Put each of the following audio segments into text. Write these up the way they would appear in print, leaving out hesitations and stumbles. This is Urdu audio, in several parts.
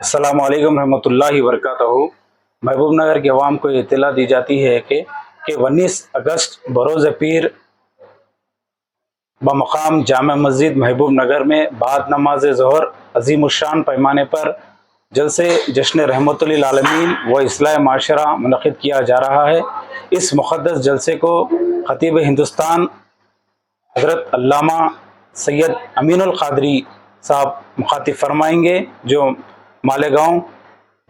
السلام علیکم رحمۃ اللہ وبرکاتہ۔ محبوب نگر کے عوام کو اطلاع دی جاتی ہے کہ 19 اگست بروز پیر بمقام جامع مسجد محبوب نگر میں بعد نماز ظہر عظیم الشان پیمانے پر جلسے جشن رحمت للعالمین و اصلاح معاشرہ منعقد کیا جا رہا ہے۔ اس مقدس جلسے کو خطیب ہندوستان حضرت علامہ سید امین القادری صاحب مخاطب فرمائیں گے، جو مالیگاؤں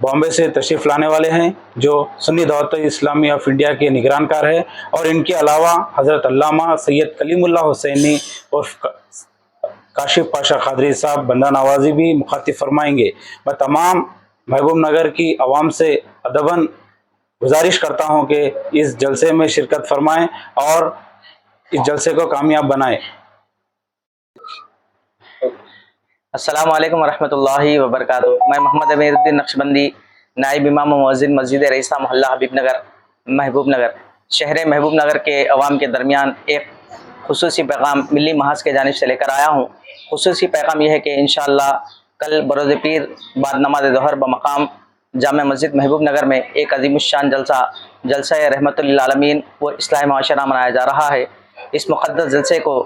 بامبے سے تشریف لانے والے ہیں، جو سنی دعوت اسلامی آف انڈیا کے نگران کار ہے، اور ان کے علاوہ حضرت علامہ سید کلیم اللہ حسینی اور کاشف پاشا قادری صاحب بندہ نوازی بھی مخاطب فرمائیں گے۔ میں تمام محبوب نگر کی عوام سے ادباً گزارش کرتا ہوں کہ اس جلسے میں شرکت فرمائیں اور اس جلسے کو کامیاب بنائیں۔ السلام علیکم ورحمۃ اللہ وبرکاتہ۔ میں محمد امیر الدین نقشبندی، نائب امام و مؤذن مسجد رئیسہ محلہ حبیب نگر محبوب نگر شہر محبوب نگر کے عوام کے درمیان ایک خصوصی پیغام ملی محاذ کی جانب سے لے کر آیا ہوں۔ خصوصی پیغام یہ ہے کہ انشاءاللہ کل بروز پیر بعد نماز ظہر بمقام جامع مسجد محبوب نگر میں ایک عظیم الشان جلسہ رحمت للعالمین و اصلاح معاشرہ منایا جا رہا ہے۔ اس مقدس جلسے کو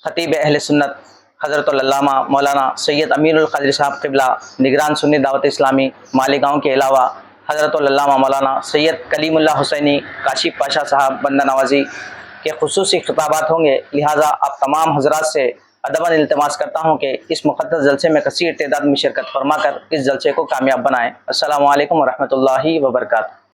خطیب اہل سنت حضرت علامہ مولانا سید امین القادری صاحب قبلہ نگران سنی دعوت اسلامی مالیگاؤں کے علاوہ حضرت علامہ مولانا سید کلیم اللہ حسینی کاشف پاشا صاحب بندہ نوازی کے خصوصی خطابات ہوں گے، لہٰذا آپ تمام حضرات سے ادباً التماس کرتا ہوں کہ اس مقدس جلسے میں کثیر تعداد میں شرکت فرما کر اس جلسے کو کامیاب بنائیں۔ السلام علیکم ورحمۃ اللہ وبرکاتہ۔